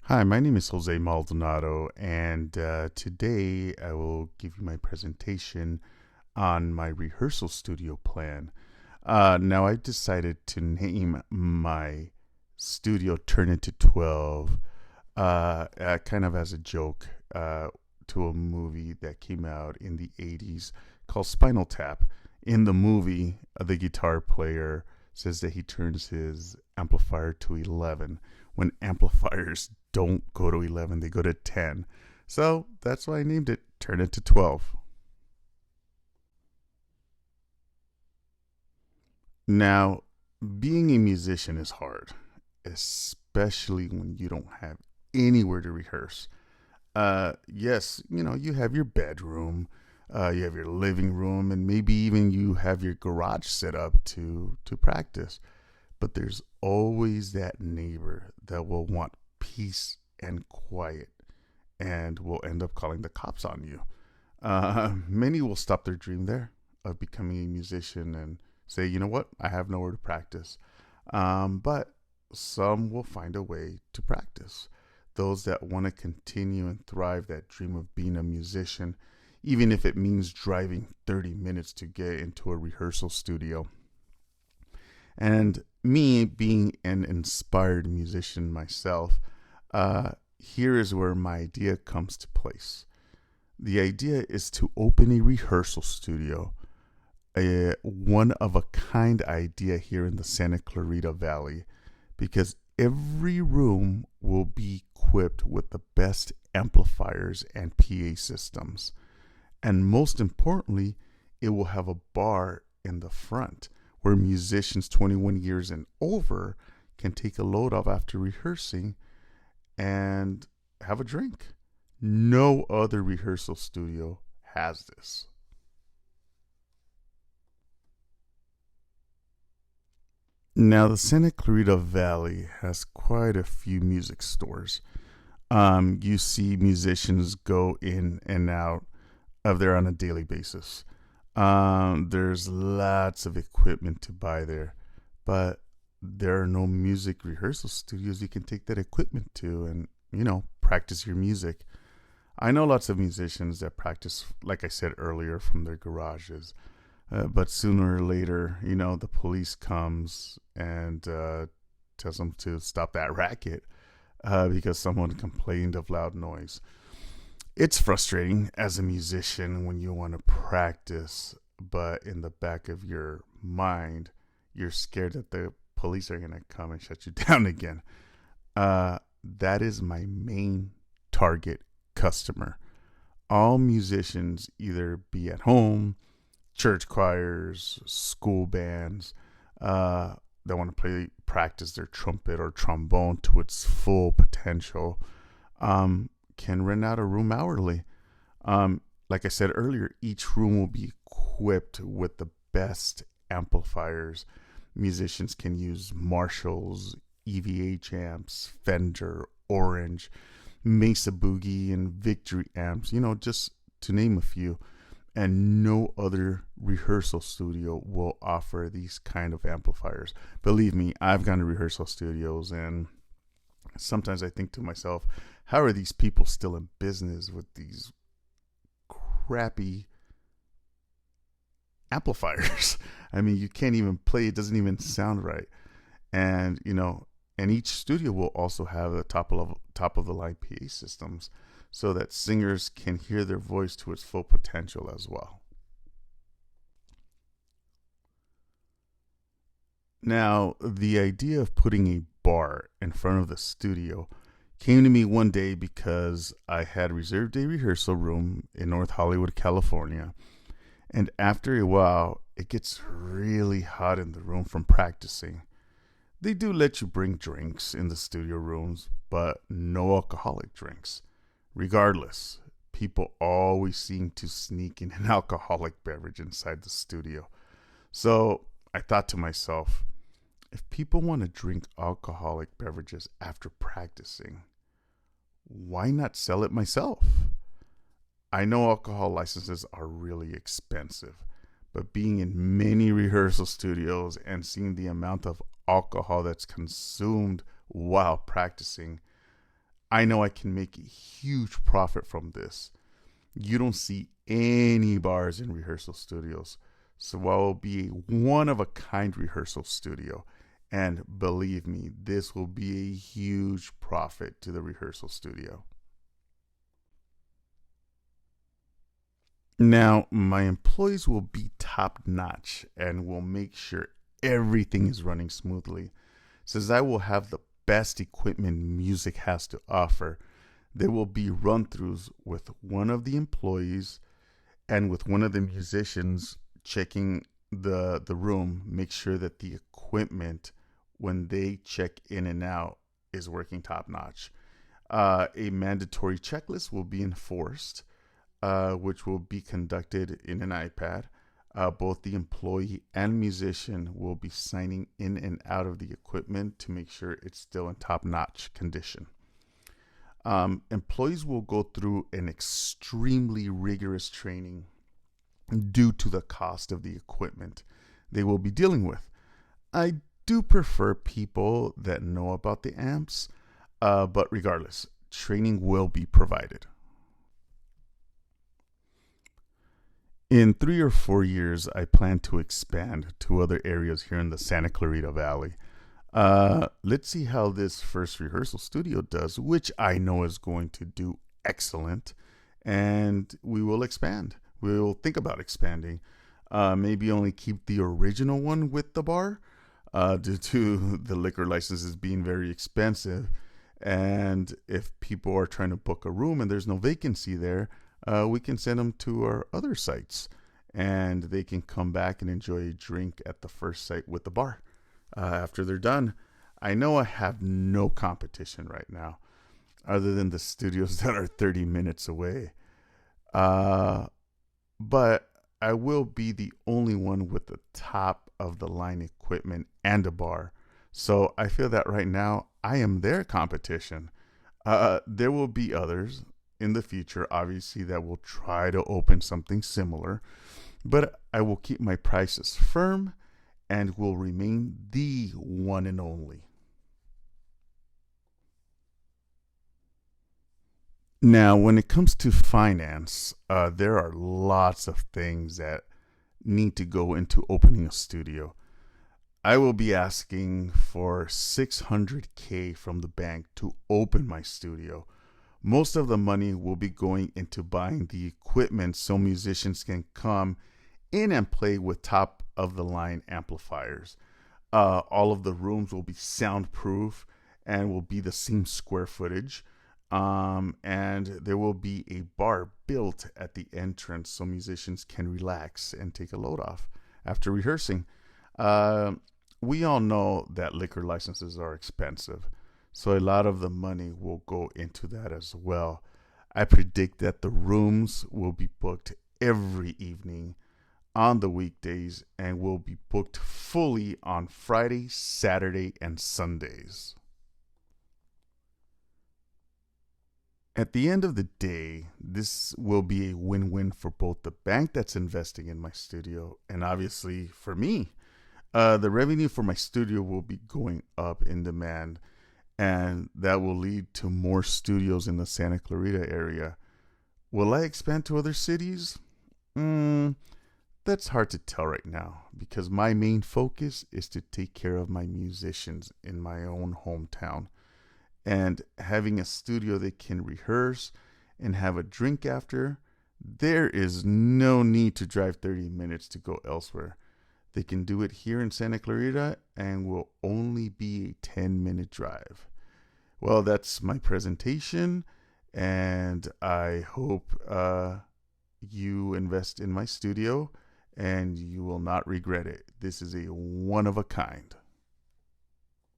Hi, my name is Jose Maldonado, and today I will give you my presentation on my rehearsal studio plan. Now, I've decided to name my studio Turn Into 12 kind of as a joke to a movie that came out in the 80s called Spinal Tap. In the movie, the guitar player says that he turns his amplifier to 11 when amplifiers don't go to 11, they go to 10. So that's why I named it Turn It to 12. Now, being a musician is hard, especially when you don't have anywhere to rehearse. Yes, you have your bedroom, you have your living room, and maybe even you have your garage set up to practice. But there's always that neighbor that will want peace and quiet and will end up calling the cops on you. Many will stop their dream there of becoming a musician and say, you know what, I have nowhere to practice. But some will find a way to practice. Those that want to continue and thrive that dream of being a musician, even if it means driving 30 minutes to get into a rehearsal studio. And me being an inspired musician myself, here is where my idea comes to place. The idea is to open a rehearsal studio, a one of a kind idea here in the Santa Clarita Valley, because every room will be equipped with the best amplifiers and PA systems. And most importantly, it will have a bar in the front where musicians 21 years and over can take a load off after rehearsing and have a drink. No other rehearsal studio has this. Now, the Santa Clarita Valley has quite a few music stores. You see musicians go in and out of there on a daily basis. There's lots of equipment to buy there, but there are no music rehearsal studios you can take that equipment to and, practice your music. I know lots of musicians that practice, like I said earlier, from their garages. But sooner or later, the police comes and tells them to stop that racket because someone complained of loud noise. It's frustrating as a musician when you want to practice, but in the back of your mind, you're scared that the police are going to come and shut you down again. That is my main target customer. All musicians either be at home, church choirs, school bands that want to practice their trumpet or trombone to its full potential. Can rent out a room hourly. Like I said earlier, each room will be equipped with the best amplifiers. Musicians can use Marshalls, EVH amps, Fender, Orange, Mesa Boogie, and Victory amps, just to name a few. And no other rehearsal studio will offer these kind of amplifiers. Believe me, I've gone to rehearsal studios and sometimes I think to myself, how are these people still in business with these crappy amplifiers? I mean, you can't even play, it doesn't even sound right. And, and each studio will also have a top of the line PA systems so that singers can hear their voice to its full potential as well. Now, the idea of putting a bar in front of the studio came to me one day because I had reserved a rehearsal room in North Hollywood, California. And after a while, it gets really hot in the room from practicing. They do let you bring drinks in the studio rooms, but no alcoholic drinks. Regardless, people always seem to sneak in an alcoholic beverage inside the studio. So I thought to myself, if people want to drink alcoholic beverages after practicing, why not sell it myself? I know alcohol licenses are really expensive, but being in many rehearsal studios and seeing the amount of alcohol that's consumed while practicing, I know I can make a huge profit from this. You don't see any bars in rehearsal studios. So I will be a one of a kind rehearsal studio. And believe me, this will be a huge profit to the rehearsal studio. Now, my employees will be top notch and will make sure everything is running smoothly. Since I will have the best equipment music has to offer, there will be run throughs with one of the employees and with one of the musicians checking the room, make sure that the equipment when they check in and out is working top notch. A mandatory checklist will be enforced, which will be conducted in an iPad. Both the employee and musician will be signing in and out of the equipment to make sure it's still in top notch condition. Employees will go through an extremely rigorous training due to the cost of the equipment they will be dealing with. I do prefer people that know about the amps, but regardless, training will be provided. In 3 or 4 years, I plan to expand to other areas here in the Santa Clarita Valley. Let's see how this first rehearsal studio does, which I know is going to do excellent, and we will expand. We will think about expanding. Maybe only keep the original one with the bar, due to the liquor licenses being very expensive. And if people are trying to book a room and there's no vacancy there, we can send them to our other sites and they can come back and enjoy a drink at the first site with the bar after they're done. I know I have no competition right now other than the studios that are 30 minutes away. Uh, but I will be the only one with the top of the line equipment and a bar. So I feel that right now I am their competition. There will be others in the future, obviously, that will try to open something similar, but I will keep my prices firm and will remain the one and only. Now, when it comes to finance, there are lots of things that need to go into opening a studio. I will be asking for 600K from the bank to open my studio. Most of the money will be going into buying the equipment so musicians can come in and play with top of the line amplifiers. All of the rooms will be soundproof and will be the same square footage. And there will be a bar built at the entrance so musicians can relax and take a load off after rehearsing. Uh, we all know that liquor licenses are expensive, so a lot of the money will go into that as well. I predict that the rooms will be booked every evening on the weekdays and will be booked fully on Friday, Saturday, and Sundays. At the end of the day, this will be a win win for both the bank that's investing in my studio and obviously for me. The revenue for my studio will be going up in demand, and that will lead to more studios in the Santa Clarita area. Will I expand to other cities? That's hard to tell right now because my main focus is to take care of my musicians in my own hometown. And having a studio they can rehearse and have a drink after, there is no need to drive 30 minutes to go elsewhere. They can do it here in Santa Clarita and will only be a 10-minute drive. Well, that's my presentation, and I hope you invest in my studio and you will not regret it. This is a one of a kind.